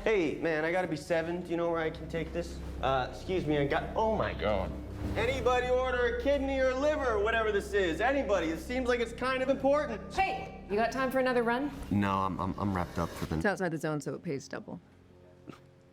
Hey, man, I gotta be 7. Do you know where I can take this? Excuse me, oh my God. Anybody order a kidney or liver or whatever this is? Anybody? It seems like it's kind of important. Hey, you got time for another run? No, I'm wrapped up for the... It's outside the zone, so it pays double.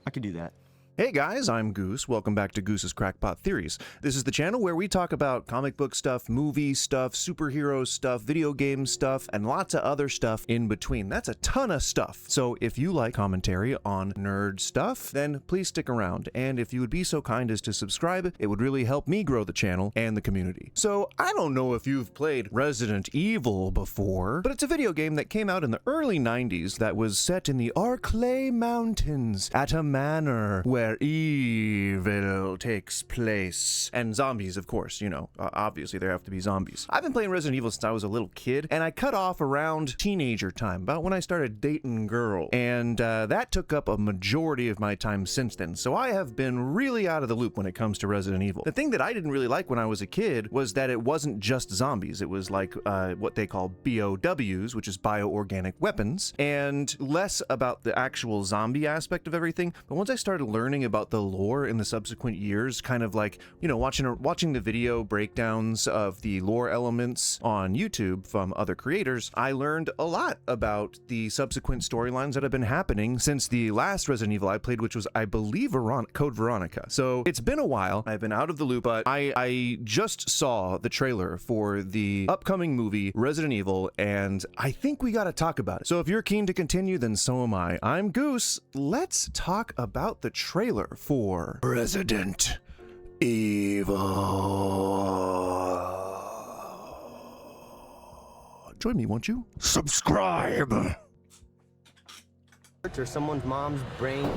I could do that. Hey guys, I'm Goose. Welcome back to Goose's Crackpot Theories. This is the channel where we talk about comic book stuff, movie stuff, superhero stuff, video game stuff, and lots of other stuff in between. That's a ton of stuff. So if you like commentary on nerd stuff, then please stick around. And if you would be so kind as to subscribe, it would really help me grow the channel and the community. So I don't know if you've played Resident Evil before, but it's a video game that came out in the early 90s that was set in the Arklay Mountains at a manor where evil takes place. And zombies, of course, you know, obviously there have to be zombies. I've been playing Resident Evil since I was a little kid, and I cut off around teenager time, about when I started dating girl. And that took up a majority of my time since then. So I have been really out of the loop when it comes to Resident Evil. The thing that I didn't really like when I was a kid was that it wasn't just zombies. It was like what they call BOWs, which is bioorganic weapons, and less about the actual zombie aspect of everything. But once I started learning about the lore in the subsequent years, kind of like, you know, watching the video breakdowns of the lore elements on YouTube from other creators, I learned a lot about the subsequent storylines that have been happening since the last Resident Evil I played, which was, I believe, Code Veronica. So it's been a while. I've been out of the loop, but I just saw the trailer for the upcoming movie Resident Evil, and I think we gotta talk about it. So if you're keen to continue, then so am I. I'm Goose. Let's talk about the trailer for Resident Evil. Join me, won't you? Subscribe! Or someone's mom's brain...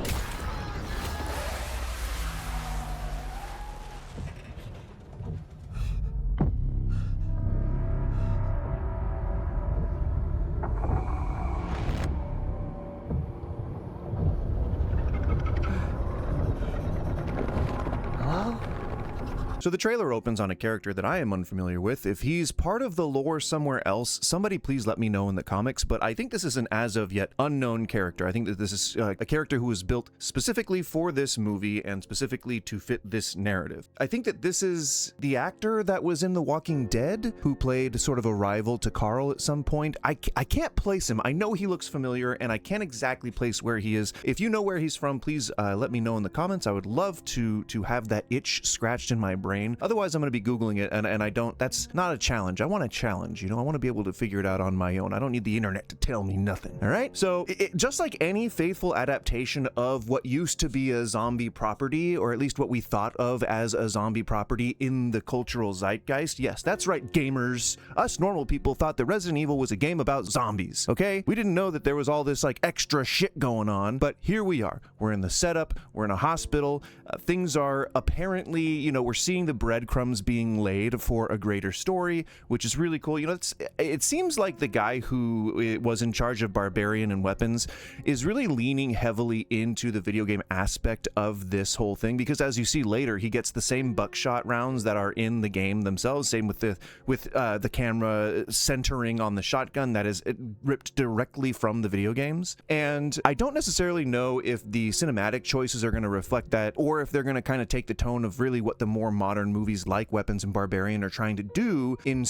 So the trailer opens on a character that I am unfamiliar with. If he's part of the lore somewhere else, somebody please let me know in the comics, but I think this is an as of yet unknown character. I think that this is a character who was built specifically for this movie and specifically to fit this narrative. I think that this is the actor that was in The Walking Dead who played sort of a rival to Carl at some point. I can't place him. I know he looks familiar and I can't exactly place where he is. If you know where he's from, please let me know in the comments. I would love to have that itch scratched in my brain. Otherwise, I'm going to be Googling it, and I don't, that's not a challenge. I want a challenge, you know? I want to be able to figure it out on my own. I don't need the internet to tell me nothing, all right? So, just like any faithful adaptation of what used to be a zombie property, or at least what we thought of as a zombie property in the cultural zeitgeist, yes, that's right, gamers. Us normal people thought that Resident Evil was a game about zombies, okay? We didn't know that there was all this, like, extra shit going on, but here we are. We're in the setup, we're in a hospital, things are apparently, you know, we're seeing the breadcrumbs being laid for a greater story, which is really cool. You know, it seems like the guy who was in charge of Barbarian and weapons is really leaning heavily into the video game aspect of this whole thing, because as you see later, he gets the same buckshot rounds that are in the game themselves. Same with the camera centering on the shotgun that is ripped directly from the video games. And I don't necessarily know if the cinematic choices are going to reflect that, or if they're going to kind of take the tone of really what the more modern movies like Weapons and Barbarian are trying to do in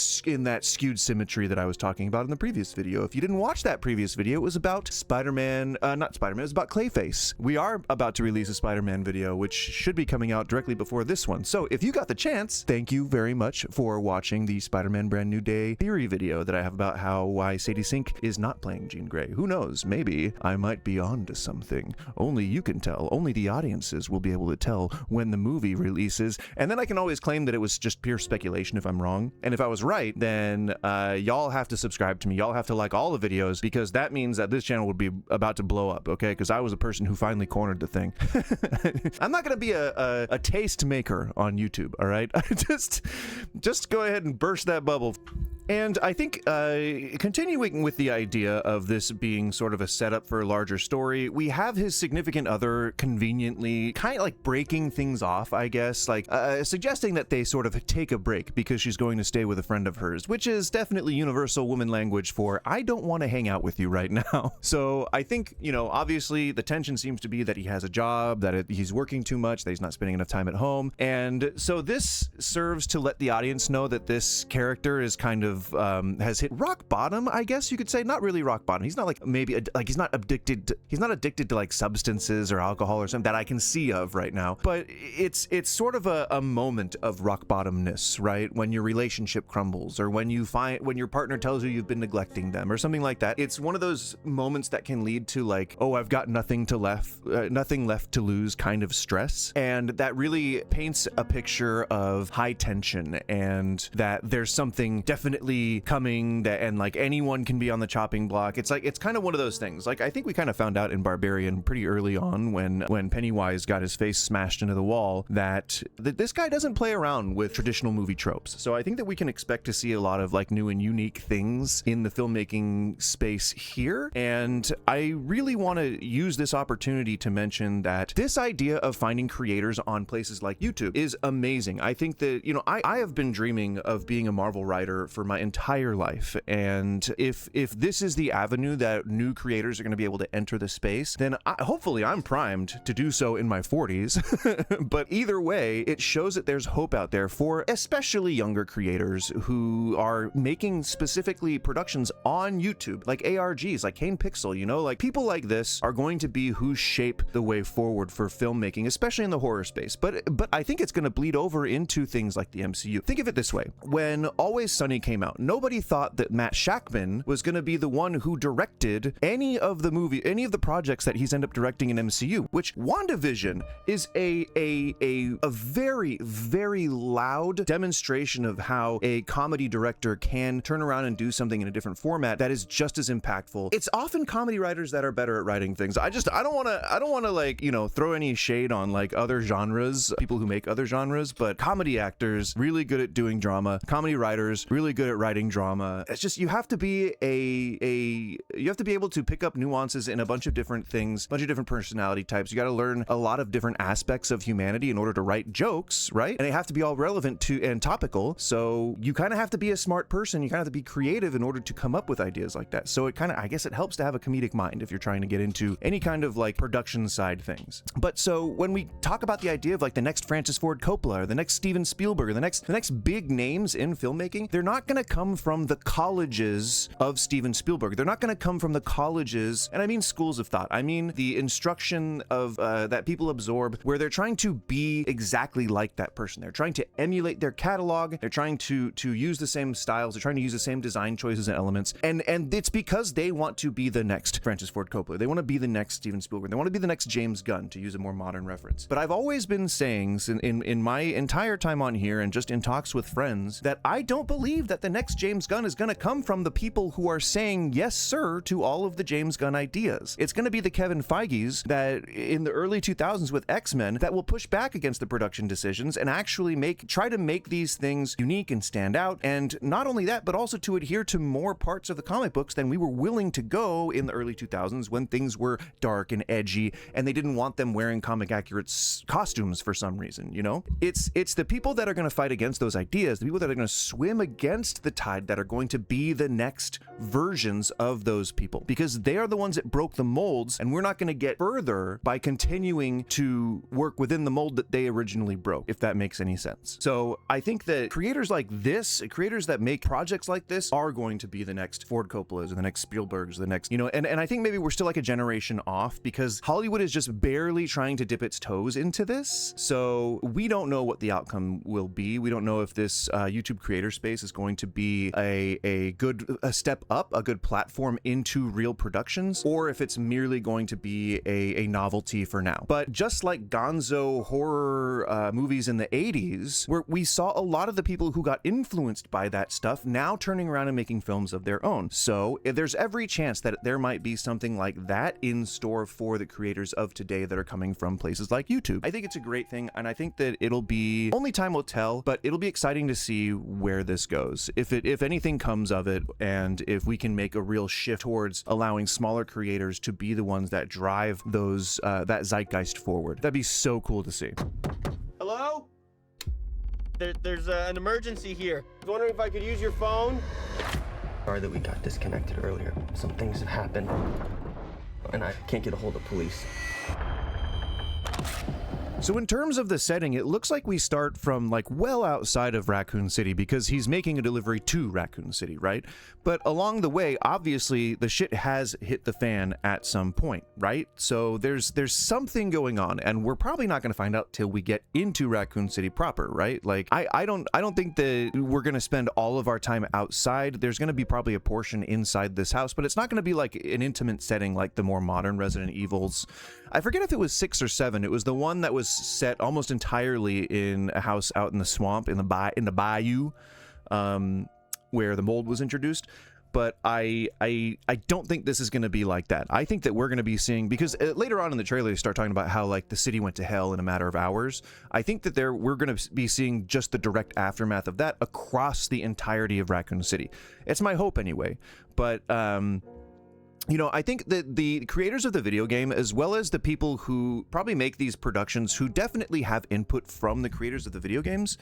that skewed symmetry that I was talking about in the previous video. If you didn't watch that previous video, it was about Spider-Man, not Spider-Man, it was about Clayface. We are about to release a Spider-Man video, which should be coming out directly before this one. So if you got the chance, thank you very much for watching the Spider-Man Brand New Day theory video that I have about why Sadie Sink is not playing Jean Grey. Who knows? Maybe I might be onto something. Only you can tell. Only the audiences will be able to tell when the movie releases. And then I can always claim that it was just pure speculation if I'm wrong. And if I was right, then y'all have to subscribe to me. Y'all have to like all the videos, because that means that this channel would be about to blow up, okay? Because I was a person who finally cornered the thing. I'm not going to be a taste maker on YouTube, all right? Just go ahead and burst that bubble. And I think continuing with the idea of this being sort of a setup for a larger story, we have his significant other conveniently kind of like breaking things off, I guess, like suggesting that they sort of take a break because she's going to stay with a friend of hers, which is definitely universal woman language for I don't want to hang out with you right now. So I think, you know, obviously the tension seems to be that he has a job, that he's working too much, that he's not spending enough time at home. And so this serves to let the audience know that this character is kind of has hit rock bottom, I guess you could say. Not really rock bottom. He's not like maybe like he's not addicted to like substances or alcohol or something that I can see of right now. But it's sort of a moment of rock bottomness, right? When your relationship crumbles, or when your partner tells you you've been neglecting them, or something like that. It's one of those moments that can lead to like, oh, I've got nothing left to lose kind of stress, and that really paints a picture of high tension and that there's something definitely coming, that and like anyone can be on the chopping block. It's like it's kind of one of those things. Like I think we kind of found out in Barbarian pretty early on when Pennywise got his face smashed into the wall that this guy doesn't play around with traditional movie tropes. So I think that we can expect to see a lot of like new and unique things in the filmmaking space here. And I really want to use this opportunity to mention that this idea of finding creators on places like YouTube is amazing. I think that, you know, I have been dreaming of being a Marvel writer for my entire life, and if this is the avenue that new creators are going to be able to enter the space, then hopefully I'm primed to do so in my 40s. But either way, it shows that there's hope out there for especially younger creators who are making specifically productions on YouTube, like ARGs, like Kane Pixel, you know, like people like this are going to be who shape the way forward for filmmaking, especially in the horror space. But I think it's going to bleed over into things like the MCU. Think of it this way. When Always Sunny came out, nobody thought that Matt Shackman was going to be the one who directed any of the projects that he's ended up directing in MCU, which WandaVision is a very, very loud demonstration of how a comedy director can turn around and do something in a different format that is just as impactful. It's often comedy writers that are better at writing things. I don't want to like, you know, throw any shade on like other genres, people who make other genres, but comedy actors really good at doing drama, comedy writers really good at writing drama. It's just you have to be you have to be able to pick up nuances in a bunch of different things, a bunch of different personality types. You got to learn a lot of different aspects of humanity in order to write jokes, right? And they have to be all relevant to and topical. So you kind of have to be a smart person. You kind of have to be creative in order to come up with ideas like that. So it kind of, I guess it helps to have a comedic mind if you're trying to get into any kind of like production side things. But so when we talk about the idea of like the next Francis Ford Coppola or the next Steven Spielberg or the next big names in filmmaking, they're not going to come from the colleges of Steven Spielberg. They're not going to come from the colleges, and I mean schools of thought. I mean the instruction of that people absorb, where they're trying to be exactly like that person. They're trying to emulate their catalog. They're trying to use the same styles. They're trying to use the same design choices and elements. And it's because they want to be the next Francis Ford Coppola. They want to be the next Steven Spielberg. They want to be the next James Gunn, to use a more modern reference. But I've always been saying in my entire time on here and just in talks with friends that I don't believe that the next James Gunn is going to come from the people who are saying yes sir to all of the James Gunn ideas. It's going to be the Kevin Feiges that in the early 2000s with X-Men that will push back against the production decisions and actually try to make these things unique and stand out. And not only that, but also to adhere to more parts of the comic books than we were willing to go in the early 2000s when things were dark and edgy and they didn't want them wearing comic accurate costumes for some reason, you know? It's the people that are going to fight against those ideas, the people that are going to swim against the tide that are going to be the next versions of those people, because they are the ones that broke the molds, and we're not going to get further by continuing to work within the mold that they originally broke, if that makes any sense. So I think that creators like this, creators that make projects like this, are going to be the next Ford Coppolas or the next Spielbergs, the next, you know, and I think maybe we're still like a generation off because Hollywood is just barely trying to dip its toes into this. So we don't know what the outcome will be. We don't know if this YouTube creator space is going to be a good step up, a good platform into real productions, or if it's merely going to be a novelty for now. But just like gonzo horror movies in the 80s, where we saw a lot of the people who got influenced by that stuff now turning around and making films of their own. So there's every chance that there might be something like that in store for the creators of today that are coming from places like YouTube. I think it's a great thing, and I think that it'll be, only time will tell, but it'll be exciting to see where this goes. if anything comes of it, and if we can make a real shift towards allowing smaller creators to be the ones that drive those that zeitgeist forward, that'd be so cool to see. Hello? There's an emergency here. I was wondering if I could use your phone. Sorry that we got disconnected earlier. Some things have happened, and I can't get a hold of police. So in terms of the setting, it looks like we start from like well outside of Raccoon City because he's making a delivery to Raccoon City, right? But along the way, obviously the shit has hit the fan at some point, right? So there's something going on, and we're probably not going to find out till we get into Raccoon City proper, right? Like I don't think that we're going to spend all of our time outside. There's going to be probably a portion inside this house, but it's not going to be like an intimate setting like the more modern Resident Evils. I forget if it was 6 or 7. It was the one that was set almost entirely in a house out in the swamp, in the bayou, where the mold was introduced. But I don't think this is going to be like that. I think that we're going to be seeing, because later on in the trailer they start talking about how like the city went to hell in a matter of hours. I think that we're going to be seeing just the direct aftermath of that across the entirety of Raccoon City. It's my hope anyway. But you know, I think that the creators of the video game, as well as the people who probably make these productions, who definitely have input from the creators of the video games,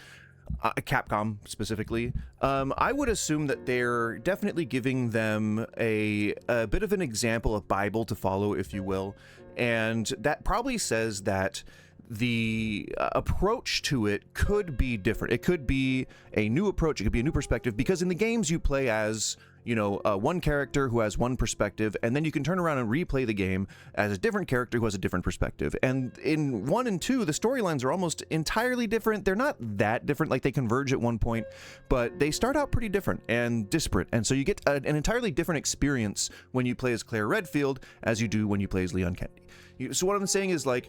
Capcom specifically, I would assume that they're definitely giving them a bit of an example, a Bible to follow, if you will. And that probably says that the approach to it could be different. It could be a new approach. It could be a new perspective, because in the games you play as, you know, one character who has one perspective, and then you can turn around and replay the game as a different character who has a different perspective. And in 1 and 2, the storylines are almost entirely different. They're not that different, like they converge at one point, but they start out pretty different and disparate. And so you get an entirely different experience when you play as Claire Redfield as you do when you play as Leon Kennedy. So what I'm saying is, like,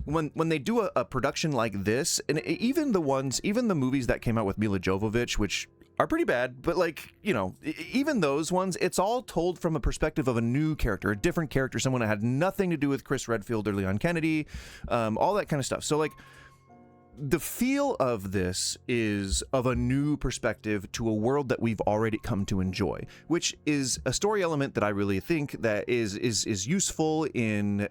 when they do a production like this, and even the movies that came out with Mila Jovovich, which are pretty bad, but like, you know, even those ones, it's all told from a perspective of a new character, a different character, someone that had nothing to do with Chris Redfield or Leon Kennedy, all that kind of stuff. So like, the feel of this is of a new perspective to a world that we've already come to enjoy, which is a story element that I really think that is useful in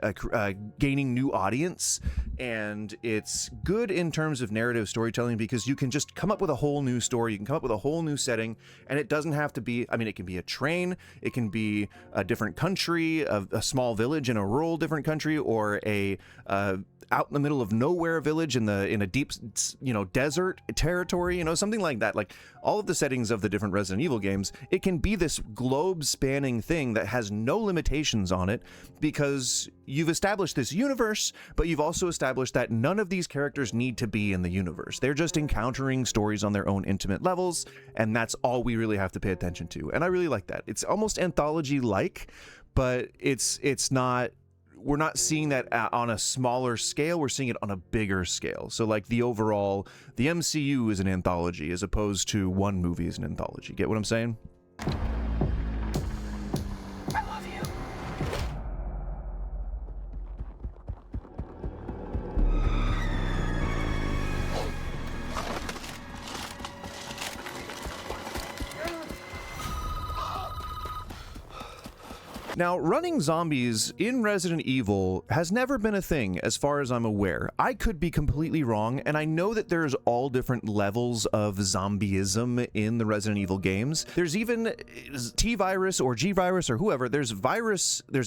gaining new audience, and it's good in terms of narrative storytelling, because you can just come up with a whole new story, you can come up with a whole new setting, and it doesn't have to be, I mean, it can be a train, it can be a different country, a small village in a rural different country, or a out in the middle of nowhere village in a deep, you know, desert territory, you know, something like that. Like all of the settings of the different Resident Evil games, it can be this globe spanning thing that has no limitations on it, because you've established this universe, but you've also established that none of these characters need to be in the universe. They're just encountering stories on their own intimate levels, and that's all we really have to pay attention to. And I really like that. It's almost anthology-like, but it's not. We're not seeing that on a smaller scale, we're seeing it on a bigger scale. So like the MCU is an anthology as opposed to one movie is an anthology. Get what I'm saying? I love you. Now, running zombies in Resident Evil has never been a thing, as far as I'm aware. I could be completely wrong, and I know that there's all different levels of zombieism in the Resident Evil games. There's even T-virus or G-virus or whoever. There's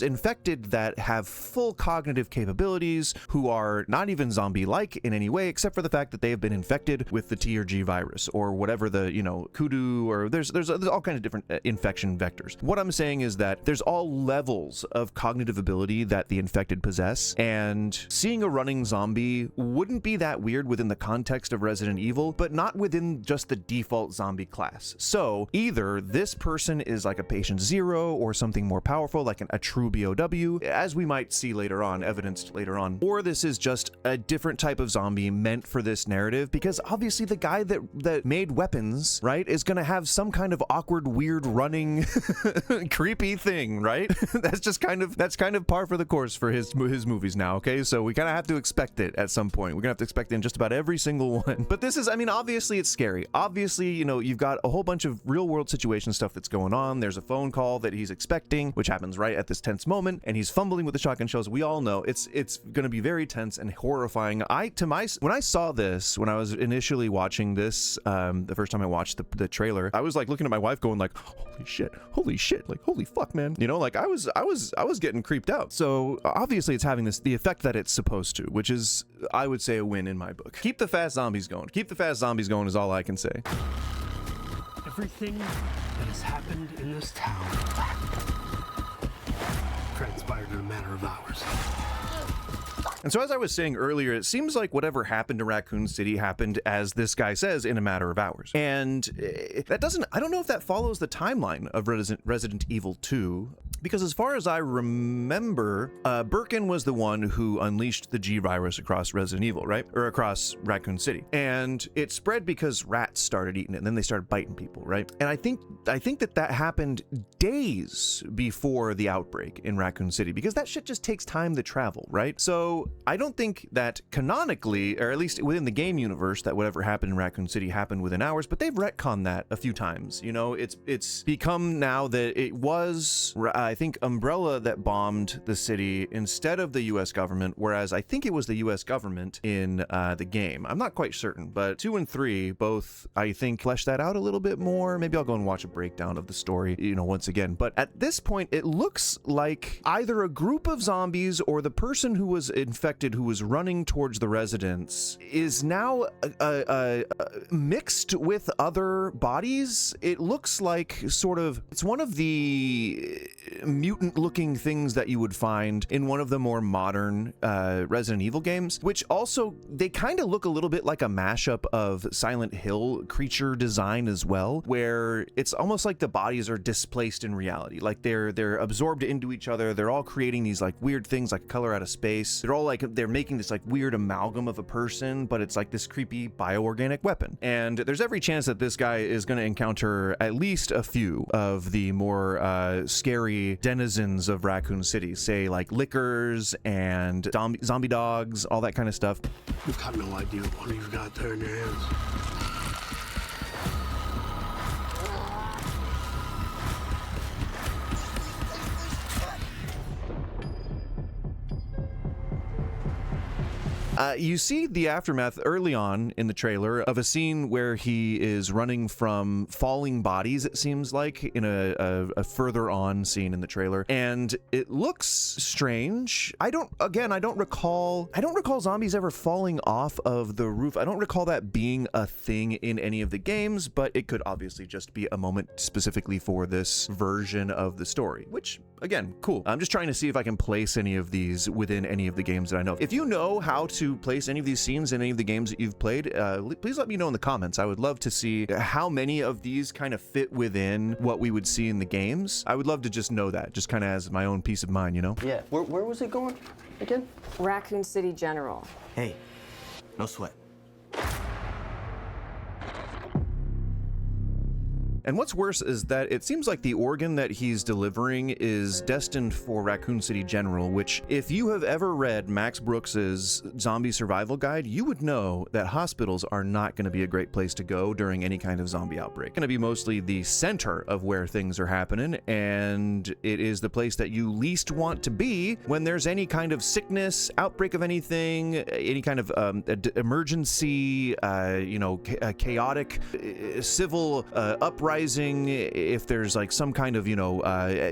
infected that have full cognitive capabilities, who are not even zombie-like in any way, except for the fact that they have been infected with the T or G virus, or whatever the, you know, kudu, or there's all kinds of different infection vectors. What I'm saying is that there's all levels of cognitive ability that the infected possess, and seeing a running zombie wouldn't be that weird within the context of Resident Evil, but not within just the default zombie class. So either this person is like a patient zero, or something more powerful like a true BOW, as we might see later on, evidenced later on, or this is just a different type of zombie meant for this narrative, because obviously the guy that made weapons, right, is gonna have some kind of awkward, weird, running creepy thing, right? right? That's kind of par for the course for his movies now, okay? So we kind of have to expect it at some point. We're gonna have to expect it in just about every single one. But this is, I mean, obviously it's scary. Obviously, you know, you've got a whole bunch of real world situation stuff that's going on. There's a phone call that he's expecting, which happens right at this tense moment, and he's fumbling with the shotgun shells. We all know it's gonna be very tense and horrifying. When I saw this, when I was initially watching this, the first time I watched the trailer, I was like looking at my wife going like, holy shit, like holy fuck, man. You know, like I was getting creeped out. So obviously it's having the effect that it's supposed to, which is, I would say, a win in my book. Keep the fast zombies going. Keep the fast zombies going is all I can say. Everything that has happened in this town transpired in a matter of hours. And so as I was saying earlier, it seems like whatever happened to Raccoon City happened, as this guy says, in a matter of hours. And that doesn't, I don't know if that follows the timeline of Resident Evil 2, because as far as I remember, Birkin was the one who unleashed the G virus across Resident Evil, right? Or across Raccoon City. And it spread because rats started eating it, and then they started biting people, right? And I think that happened days before the outbreak in Raccoon City, because that shit just takes time to travel, right? So I don't think that canonically, or at least within the game universe, that whatever happened in Raccoon City happened within hours, but they've retconned that a few times. You know, it's become now that it was, I think, Umbrella that bombed the city instead of the US government, whereas I think it was the US government in the game. I'm not quite certain, but 2 and 3 both, I think, flesh that out a little bit more. Maybe I'll go and watch a breakdown of the story, you know, once again. But at this point, it looks like either a group of zombies or the person who was infected, who was running towards the residence, is now mixed with other bodies. It looks like sort of, it's one of the mutant looking things that you would find in one of the more modern Resident Evil games, which also, they kind of look a little bit like a mashup of Silent Hill creature design as well, where it's almost like the bodies are displaced in reality, like they're absorbed into each other. They're all creating these like weird things like color out of space. They're all like, they're making this like weird amalgam of a person, but it's like this creepy bioorganic weapon. And there's every chance that this guy is going to encounter at least a few of the more scary denizens of Raccoon City, say like lickers and zombie dogs, all that kind of stuff. You've got no idea what you've got there in your hands. You see the aftermath early on in the trailer of a scene where he is running from falling bodies, it seems like, in a further on scene in the trailer, and it looks strange. I don't recall zombies ever falling off of the roof. I don't recall that being a thing in any of the games, but it could obviously just be a moment specifically for this version of the story, which, again, cool. I'm just trying to see if I can place any of these within any of the games that I know. If you know how to place any of these scenes in any of the games that you've played, please let me know in the comments. I would love to see how many of these kind of fit within what we would see in the games. I would love to just know that, just kind of as my own peace of mind, you know? Yeah, where was it going again? Raccoon City General. Hey, no sweat. And what's worse is that it seems like the organ that he's delivering is destined for Raccoon City General, which, if you have ever read Max Brooks's Zombie Survival Guide, you would know that hospitals are not going to be a great place to go during any kind of zombie outbreak. It's going to be mostly the center of where things are happening, and it is the place that you least want to be when there's any kind of sickness, outbreak of anything, any kind of emergency, chaotic civil uprising. If there's like some kind of,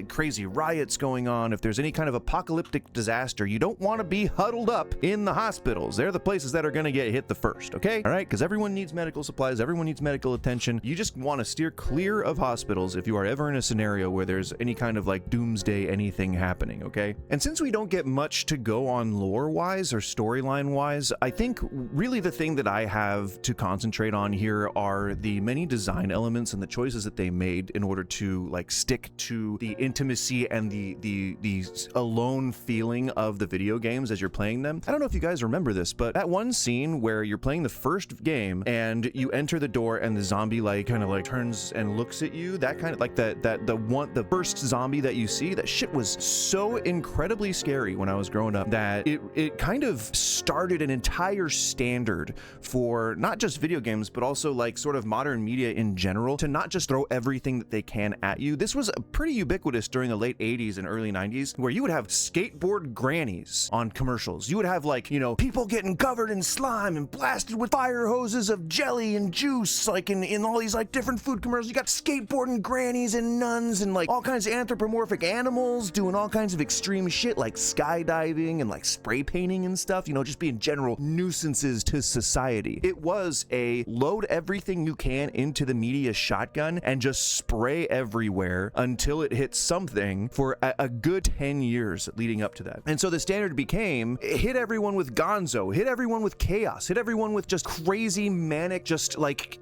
crazy riots going on, if there's any kind of apocalyptic disaster, you don't want to be huddled up in the hospitals. They're the places that are going to get hit the first, okay? All right, because everyone needs medical supplies, everyone needs medical attention. You just want to steer clear of hospitals if you are ever in a scenario where there's any kind of like doomsday anything happening, okay? And since we don't get much to go on lore-wise or storyline-wise, I think really the thing that I have to concentrate on here are the many design elements and the choices choices that they made in order to like stick to the intimacy and the alone feeling of the video games as you're playing them. I don't know if you guys remember this, but that one scene where you're playing the first game and you enter the door and the zombie like kind of like turns and looks at you, that kind of like the first zombie that you see, that shit was so incredibly scary when I was growing up that it kind of started an entire standard for not just video games but also like sort of modern media in general to not just throw everything that they can at you. This was pretty ubiquitous during the late 80s and early 90s, where you would have skateboard grannies on commercials. You would have like, you know, people getting covered in slime and blasted with fire hoses of jelly and juice, like in all these like different food commercials. You got skateboarding grannies and nuns and like all kinds of anthropomorphic animals doing all kinds of extreme shit like skydiving and like spray painting and stuff, you know, just being general nuisances to society. It was a load everything you can into the media shotgun and just spray everywhere until it hits something for a good 10 years leading up to that. And so the standard became hit everyone with gonzo, hit everyone with chaos, hit everyone with just crazy manic, just like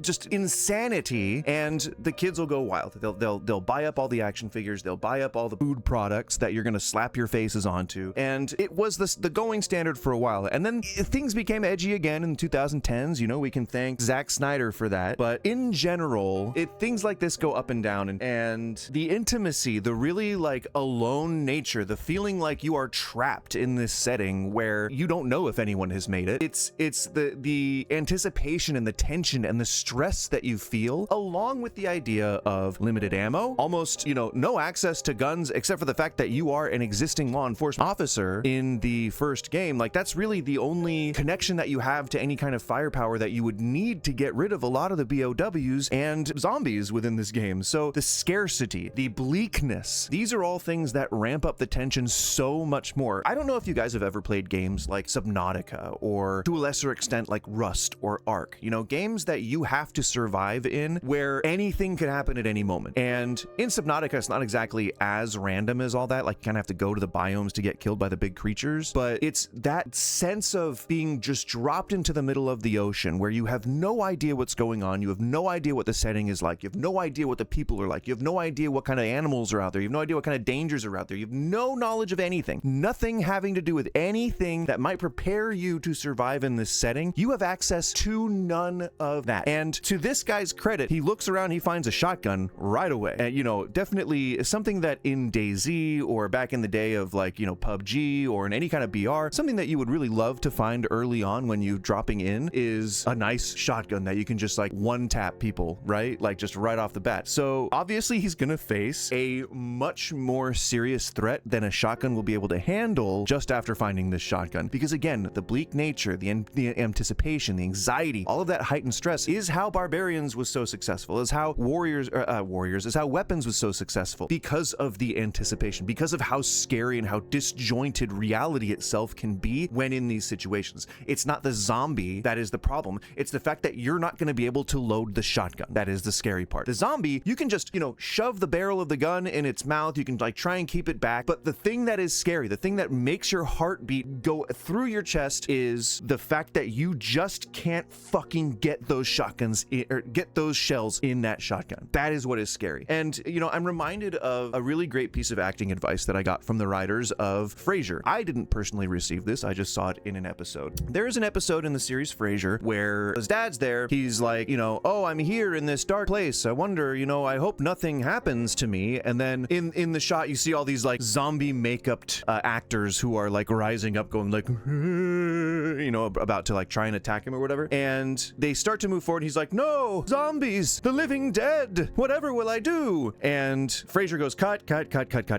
just insanity, and the kids will go wild. They'll buy up all the action figures, they'll buy up all the food products that you're gonna slap your faces onto, and it was the going standard for a while. And then things became edgy again in the 2010s. You know, we can thank Zack Snyder for that, but in general, things like this go up and down, and the intimacy, the really like alone nature, the feeling like you are trapped in this setting where you don't know if anyone has made it. It's the anticipation and the tension and the stress that you feel, along with the idea of limited ammo, almost, you know, no access to guns except for the fact that you are an existing law enforcement officer in the first game. Like, that's really the only connection that you have to any kind of firepower that you would need to get rid of a lot of the BOWs and zombies within this game. So the scarcity, the bleakness, these are all things that ramp up the tension so much more. I don't know if you guys have ever played games like Subnautica, or to a lesser extent like Rust or Ark, you know, games that you have to survive in where anything could happen at any moment. And in Subnautica, it's not exactly as random as all that, like you kind of have to go to the biomes to get killed by the big creatures, but it's that sense of being just dropped into the middle of the ocean where you have no idea what's going on, you have no idea what the setting is like, you have no idea what the people are like, you have no idea what kind of animals are out there, you have no idea what kind of dangers are out there, you have no knowledge of anything, nothing having to do with anything that might prepare you to survive in this setting. You have access to none of that. And to this guy's credit, he looks around, he finds a shotgun right away. And, you know, definitely something that in DayZ or back in the day of like, you know, PUBG or in any kind of BR, something that you would really love to find early on when you dropping in is a nice shotgun that you can just like one tap people, right? Like just right off the bat. So obviously he's gonna face a much more serious threat than a shotgun will be able to handle just after finding this shotgun. Because again, the bleak nature, the anticipation, the anxiety, all of that heightened stress is how Barbarians was so successful, is how is how Weapons was so successful, because of the anticipation, because of how scary and how disjointed reality itself can be when in these situations. It's not the zombie that is the problem, it's the fact that you're not going to be able to load the shotgun. That is the scary part. The zombie, you can just, you know, shove the barrel of the gun in its mouth, you can like try and keep it back, but the thing that is scary, the thing that makes your heartbeat go through your chest is the fact that you just can't fucking get those shotguns or get those shells in that shotgun. That is what is scary. And, you know, I'm reminded of a really great piece of acting advice that I got from the writers of Frasier. I didn't personally receive this, I just saw it in an episode. There is an episode in the series Frasier where his dad's there, he's like, you know, oh, I'm here in this dark place, I wonder, you know, I hope nothing happens to me. And then in the shot you see all these like zombie makeup actors who are like rising up going like, you know, about to like try and attack him or whatever, and they start to move forward. He's like, no, zombies, the living dead, whatever will I do? And Frasier goes, cut.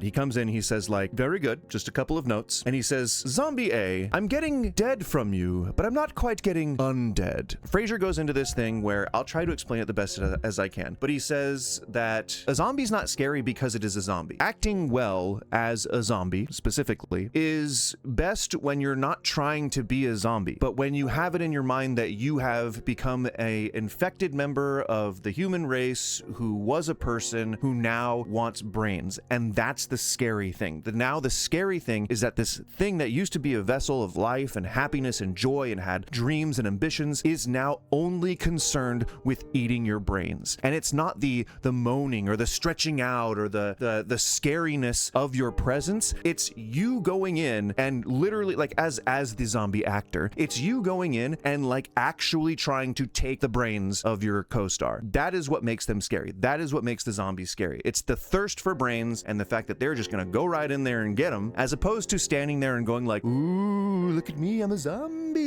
He comes in, he says like, very good, just a couple of notes, and he says, zombie A, I'm getting dead from you, but I'm not quite getting undead. Frasier goes into this thing where I'll try to explain it the best as I can, but he says that a zombie's not scary because it is a zombie. Acting well as a zombie specifically is best when you're not trying to be a zombie, but when you have it in your mind that you have become a infected member of the human race who was a person who now wants brains. And that's the scary thing. Now the scary thing is that this thing that used to be a vessel of life and happiness and joy and had dreams and ambitions is now only concerned with eating your brain. brains. And it's not the moaning or the stretching out or the scariness of your presence. It's you going in and literally, like, as the zombie actor, it's you going in and like actually trying to take the brains of your co-star. That is what makes them scary. That is what makes the zombies scary. It's the thirst for brains and the fact that they're just gonna go right in there and get them, as opposed to standing there and going like, ooh, look at me, I'm a zombie.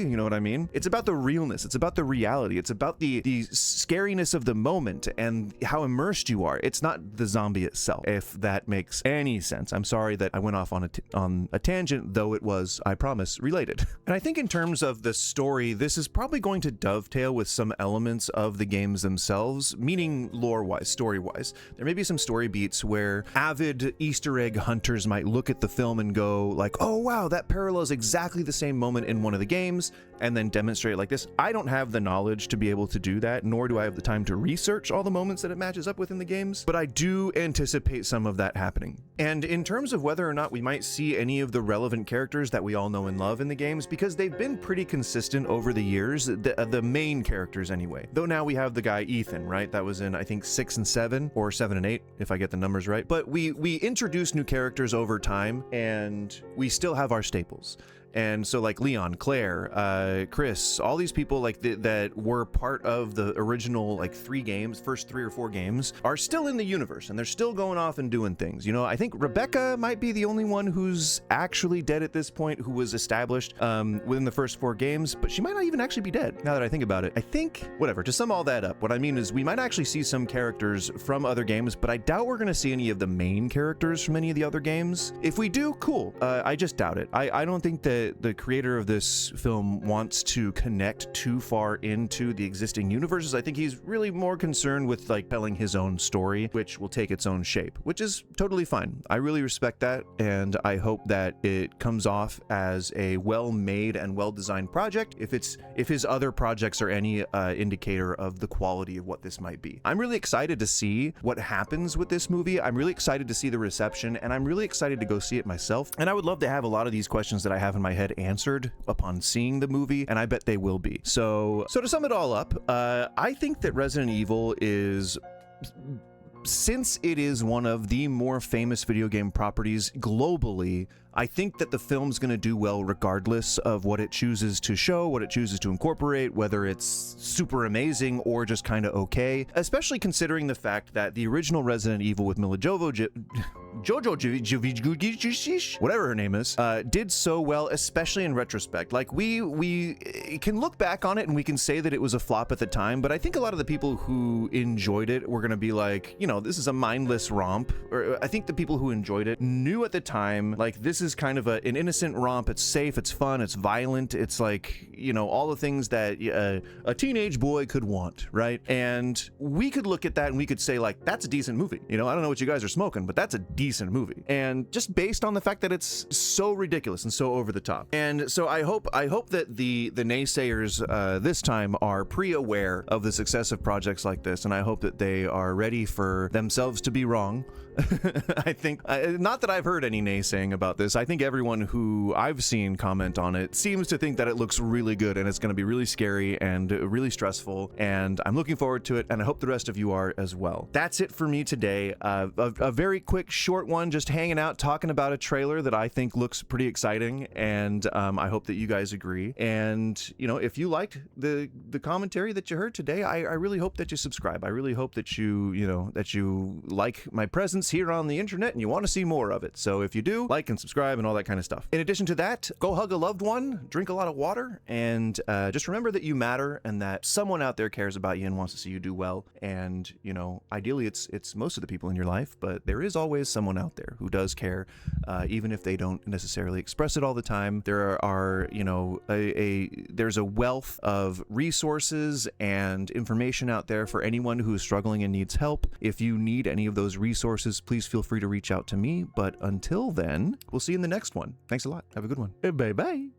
You know what I mean? It's about the realness. It's about the reality. It's about the scariness of the moment and how immersed you are. It's not the zombie itself, if that makes any sense. I'm sorry that I went off on a tangent, though it was, I promise, related. And I think in terms of the story, this is probably going to dovetail with some elements of the games themselves, meaning lore-wise, story-wise. There may be some story beats where avid Easter egg hunters might look at the film and go like, oh wow, that parallels exactly the same moment in one of the games, and then demonstrate it like this. I don't have the knowledge to be able to do that, nor do I have the time to research all the moments that it matches up with in the games, but I do anticipate some of that happening. And in terms of whether or not we might see any of the relevant characters that we all know and love in the games, because they've been pretty consistent over the years, the main characters anyway. Though now we have the guy Ethan, right? That was in, I think, 6 and 7, or 7 and 8, if I get the numbers right. But we introduce new characters over time, and we still have our staples. And so like Leon, Claire, Chris, all these people like that were part of the original like first 3 or 4 games are still in the universe, and they're still going off and doing things. You know, I think Rebecca might be the only one who's actually dead at this point, who was established within the first 4 games, but she might not even actually be dead now that I think about it. I think, whatever, to sum all that up, what I mean is we might actually see some characters from other games, but I doubt we're going to see any of the main characters from any of the other games. If we do, cool. I just doubt it. I don't think that the creator of this film wants to connect too far into the existing universes. I think he's really more concerned with like telling his own story, which will take its own shape, which is totally fine. I really respect that, and I hope that it comes off as a well-made and well-designed project, if his other projects are any indicator of the quality of what this might be. I'm really excited to see what happens with this movie. I'm really excited to see the reception, and I'm really excited to go see it myself. And I would love to have a lot of these questions that I have in my head answered upon seeing the movie, and I bet they will be. So to sum it all up, I think that Resident Evil is, since it is one of the more famous video game properties globally, I think that the film's going to do well regardless of what it chooses to show, what it chooses to incorporate, whether it's super amazing or just kind of okay, especially considering the fact that the original Resident Evil with Mila Jovovich, whatever her name is, did so well, especially in retrospect. Like, we can look back on it and we can say that it was a flop at the time, but I think a lot of the people who enjoyed it were going to be like, you know, this is a mindless romp. Or I think the people who enjoyed it knew at the time, like, this is kind of an innocent romp. It's safe, it's fun, it's violent, it's like, you know, all the things that a teenage boy could want, right? And we could look at that and we could say, like, that's a decent movie. You know, I don't know what you guys are smoking, but that's a decent movie. And just based on the fact that it's so ridiculous and so over the top. And so I hope that the naysayers this time are pre-aware of the success of projects like this, and I hope that they are ready for themselves to be wrong. I think, not that I've heard any naysaying about this. I think everyone who I've seen comment on it seems to think that it looks really good and it's going to be really scary and really stressful, and I'm looking forward to it, and I hope the rest of you are as well. That's it for me today. A very quick, short one, just hanging out, talking about a trailer that I think looks pretty exciting, and I hope that you guys agree. And, you know, if you liked the commentary that you heard today, I really hope that you subscribe. I really hope that you like my presence here on the internet and you want to see more of it. So if you do, like and subscribe and all that kind of stuff. In addition to that, go hug a loved one, drink a lot of water, and just remember that you matter and that someone out there cares about you and wants to see you do well. And, you know, ideally it's most of the people in your life, but there is always someone out there who does care, even if they don't necessarily express it all the time. There are, you know, there's a wealth of resources and information out there for anyone who is struggling and needs help. If you need any of those resources, please feel free to reach out to me. But until then, we'll see you in the next one. Thanks a lot. Have a good one. Bye-bye.